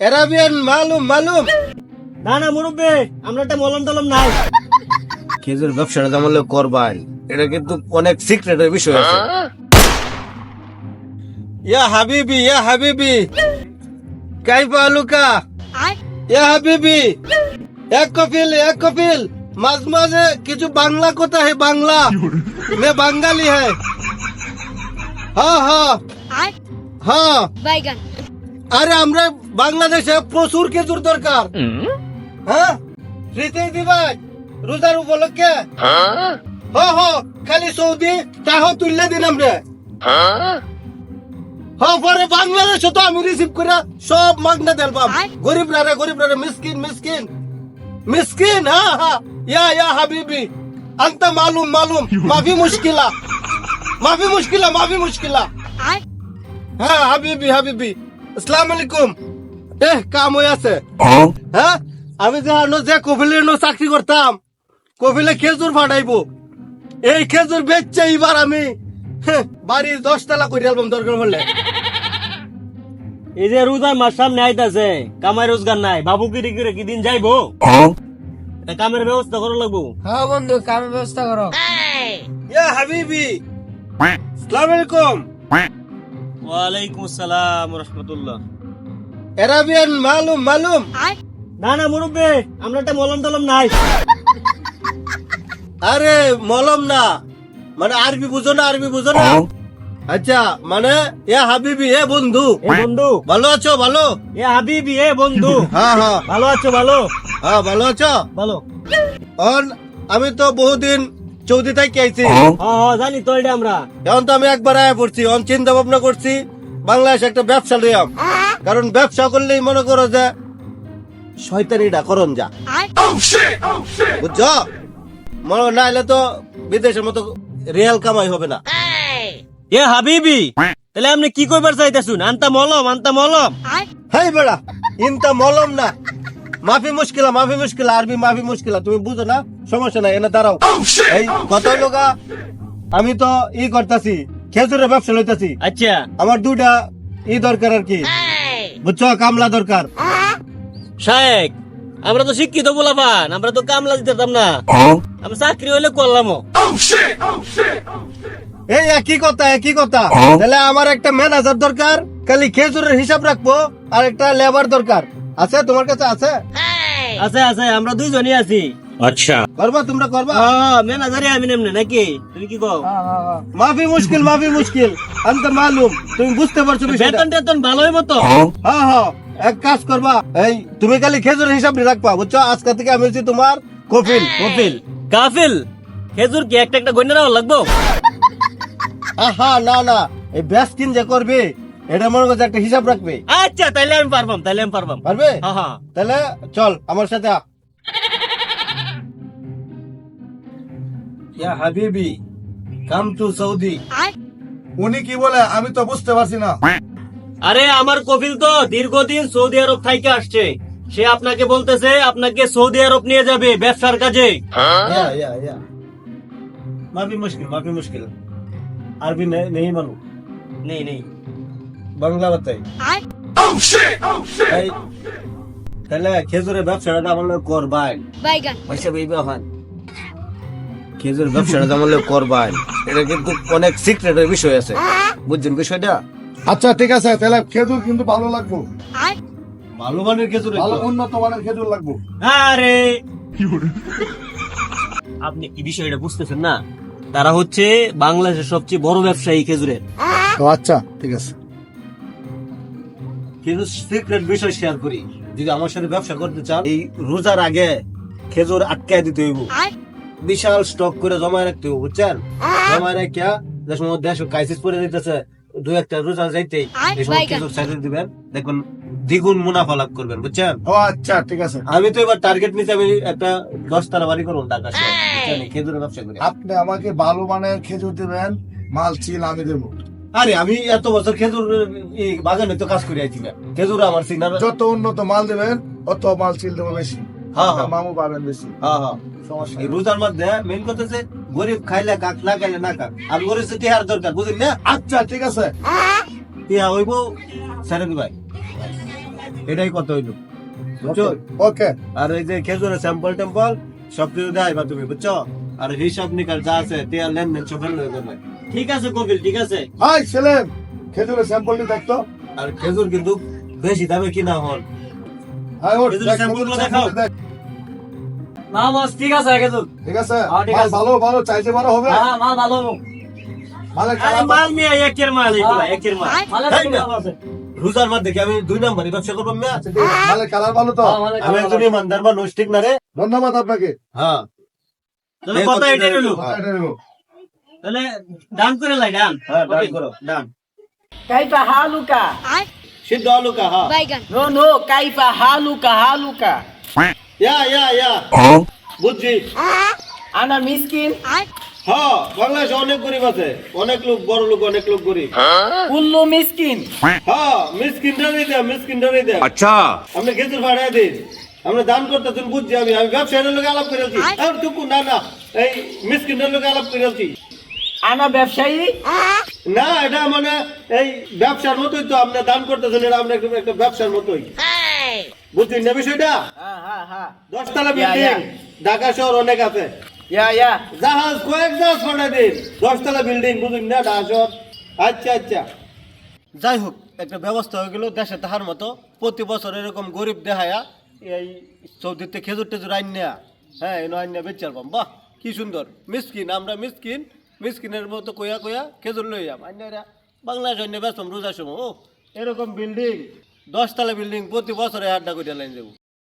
Arabian মালুম মালুম। না না মুরব্বী, আমরা একটা মলম টলম নাই। খেজুর ব্যবসাটা যেমন করবাই, এটা কিন্তু অনেক সিক্রেটের বিষয় আছে। ইয়া হাবিবি কাইফা আলুকা ইয়া হাবিবি, এক কপিল মাঝে মাঝে কিছু বাংলা কথা है বাংলা, मैं বাঙালি है। हाँ हाँ हाँ, বাইগান। আরে আমরা বাংলাদেশে প্রচুর খেজুর দরকার। হ্যাঁ ফ্রিতেই দিবাই রোজার উপলক্ষে। হ্যাঁ খালি সৌদি টাকা তুললে দিন আমরা। হ্যাঁ পরে বাংলাদেশে তো আমি রিসিভ করে সব মাগনা দেলবাম গরিবরা মিসকিন। হ্যাঁ ইয়া হাবিবি আনতা মালুম মাফি মুশকিলা। হ্যাঁ হাবিবি আসসালামু আলাইকুম। কাম হয়ে আছে। হ্যাঁ আমি যে কফিলের চাকরি করতাম, কফিলে খেজুর ফাটাইবো। এই খেজুর বেচছে এবার আমি বাড়ির 10 তলা করে অ্যালবাম দরকার হলে। এই যে রোজার মাস সামনে আইতাছে, কামাই রোজগার নাই, বাবু কি দিন যাইবো? এটা কামের ব্যবস্থা করা লাগবো। হ্যাঁ বন্ধু, কামের ব্যবস্থা করো। ইয়া হাবিবি আসসালামু আলাইকুম। ওয়ালাইকুম আসসালাম ওয়া রাহমাতুল্লাহ। অ্যারাবিয়ান মালুম। না না মুরব্বী, আমরা একটা মলম টলম নাই। আরে মলম না, মানে আরবি বুঝো না? আচ্ছা মানে ইয়া হাবিবি এ বন্ধু। এ বন্ধু ভালো আছো? ভালো। এ হাবিবি এ বন্ধু। হ্যাঁ ভালো আছো? ভালো ভালো আছো। ভালো। আমি তো বহুদিন সৌদি থেকে আইছি। হ্যাঁ জানি তো, এটা আমরা এখন তো আমি একবার আয়া পড়ছি। চিন্তা ভাবনা করছি বাংলাদেশে একটা ব্যবসা লইয়াম, কারণ ব্যবসা করলেই মনে করো যে শয়তানিটা করন যা, বুঝছো? মনে নাইলে তো বিদেশের মতো রিয়াল কামাই হবে না। এ হাবিবি, তাহলে আপনি কি কইবার চাইতেছুন? আনতা মলম। হেই বেড়া, ইনতা মলম না, মাফি মুশকিলা আরবি মাফি মুশকিলা। তুমি বুঝো না? সমস্যা নাই, এনে দাঁড়াও। এই কত লোকা আমি তো করতেছি, খেজুরের ব্যবসা লইতেছি। আচ্ছা আমার 2টা দরকার আর কি, বুঝছো? কামলা দরকার। শায়েক, আমরা তো শিক্ষিত বলাবান, আমরা তো কামলা দিতাম না, আমরা চাকরি হইলে করলামও। এই একই কথা। তাহলে আমার একটা ম্যানেজার দরকার, খালি খেজুরের হিসাব রাখবো, আর একটা লেবার দরকার। আছে তোমার কাছে? আছে আছে, আমরা দুইজনই আছি। আচ্ছা করবা? তোমরা করবা? ম্যানেজারে আমি নেমনে নাকি? তুমি কি কও? মাফি মুশকিল আনতা মালুম। তুমি বুঝতে পারছো বিষয়টা? বেতন টেতন ভালোই মতো। হ্যাঁ এক কাজ করবা, এই তুমি খালি খেজুরের হিসাব রাখবা, বুঝছো? আজকে থেকে আমি হচ্ছি তোমার কফিল। কাফিল খেজুর কি একটা গন্যা রাখা লাগবো? না এই ব্যাসকিন যে করবে এটা মনে করছে একটা হিসাব রাখবে। আচ্ছা তাইলে আমি পারবাম। পারবে? হ্যাঁ। তাহলে চল আমার সাথে আ। ইয়া হাবিবি কাম টু সৌদি। উনি কি বলে আমি তো বুঝতে পারছি না। আরে আমার কফিল তো দীর্ঘদিন সৌদি আরব থাইকে আসছে, সে আপনাকে বলতেছে আপনাকে সৌদি আরব নিয়ে যাবে ব্যবসার কাজে। ইয়া মাফি মুশকিল আরবি নেই মালুম। নেই বাংলা বাতাই। এই, তাহলে খেজুরের ব্যবসাটা আমার করবাই। বাইগান। খেজুর ব্যবসাটা আমার করবাই, এটা কিন্তু অনেক সিক্রেটের বিষয় আছে, বুঝছেন বিষয়টা? আচ্ছা ঠিক আছে, তাহলে খেজুর কিন্তু ভালো লাগবো, ভালো মানের খেজুর, ভালো উন্নত মানের খেজুর লাগবো। আরে আপনি কি বিষয়টা বুঝতেছেন না? তারা হচ্ছে বাংলাদেশের সবচেয়ে বড় ব্যবসায়ী খেজুরের। তো আচ্ছা ঠিক আছে, কিন্তু সিক্রেট বিষয় শেয়ার করি। যদি আমার সাথে ব্যবসা করতে চান, এই রোজার আগে খেজুর আটকায় দিতে হইব, বিশাল স্টক করে জমায় রাখতে হইব, বুঝছেন? জমায় রাখিয়া যে সময় দেশ ক্রাইসিস পড়ে দিতেছে, 2-1টা রোজা যাইতেই এই সময় খেজুর সাইডে দিবেন, দেখবেন দ্বিগুণ মুনাফা লাভ করবেন, বুঝছেন? ও আচ্ছা ঠিক আছে। আমি তো এবার টার্গেট নিতে, আমি একটা 10 তলা বাড়ি করবো ঢাকা শহরে, বুঝছেন? এই খেজুরের ব্যবসা করি। আপনি আমাকে ভালো মানের খেজুর দিবেন, মাল চিল আমি দেবো। আরে আমি এত বছর খেজুর বাগানে তো কাজ করে আইছি না, খেজুর আমার সিগনাল। যত উন্নত মাল দিবেন অত মাল চিল দেবো বেশি, মামু পাবেন বেশি। সমস্যা এই রোজার মধ্যে মেন কথা হচ্ছে গরিব খাইলে কাক, না খাইলে না কাক। আর গরিব টিহার দরকার, বুঝলি না? আচ্ছা ঠিক আছে। টিহা হইব ছেড়ে দিবাই। এটাই কত হইলো বুঝছো? ওকে আর এই যে খেজুরের স্যাম্পল টেম্পল সবকিছু দেখাইবা তুমি বুঝছো? আর হিসাব নিকাশ যা আছে টিয়ার লেনদেন সব ফেলে দেবে। ঠিক আছে কপিল, ঠিক আছে। হাই সেলেম খেজুরের স্যাম্পলটি দেখতো। আর খেজুর কিন্তু বেশি দামে কিনা হল। হাই ওঠ খেজুরের স্যাম্পলগুলো দেখাও। দেখ। না বস, ঠিক আছে খেজুর। ঠিক আছে হ্যাঁ, ঠিক মাল আছে। ভালো ভালো চাইতে বড় হবে হ্যাঁ, মাল ভালো। মালের আরে কালার মাল মিয়া একের মাল, এগুলা একের মাল। মালের তাই না? দাম আছে। রোজার মধ্যে কি আমি 2 নাম্বারই ব্যবসা করবো না? মালের কালার ভালো তো। আমি একজন ইমানদার মানুষ, ঠিক না রে? ধন্যবাদ আপনাকে। হ্যাঁ তাহলে কত এটা নিলো? এটা নেবো। তাহলে ডান করে লাই, ডান। হ্যাঁ ডান করো, ডান। Kaifa haluka? সিদ্ধ আলু কা, হ্যাঁ No, no, kaifa haluka, haluka. ইয়া বুঝছি। Ana miskin, হ্যাঁ বাংলাদেশে অনেক গরিব আছে, অনেক লোক বড় লোক, অনেক লোক গরিব। kullu miskin. হ্যাঁ মিসকিন ডারে দেয়। আচ্ছা আপনি খেজুর ভাড়া দিন, আমরা দান করতেছেন বুঝছি। আমি ব্যবসায়ের লোক আলাপ করেছি। আর টুকু না না, এই মিসকিনের লোক আলাপ করেছি Ana ব্যবসায়ী না। এটা মানে এই ব্যবসার মতোই তো, আপনি দান করতেছেন, এটা আমরা একটা ব্যবসার মতোই বুঝছেন না বিষয়টা? হা 10 তলা বিল্ডিং ঢাকা শহর অনেক আছে, ya জাহাজ কয়েক জাহাজ পাঠাই দিন, 10 তলা বিল্ডিং বুঝুন না ঢাকা শহর। আচ্ছা যাই হোক, একটা ব্যবস্থা হয়ে গেল দেশে তাহার মতো। প্রতি বছর এরকম গরিব দেখায়া এই সৌদিতে খেজুর টেজুর আইন নেয়া, হ্যাঁ এনে আইন নেয়া বেচার পাম। বাহ কি সুন্দর, মিসকিন আমরা, মিসকিনের মতো কইয়া খেজুর লইয়াম আইনারা বাংলাদেশ অন্য ব্যস্ত রোজার সময়। ও এরকম বিল্ডিং 10 তলা বিল্ডিং প্রতি বছরে আড্ডা করে লাইন যাবো।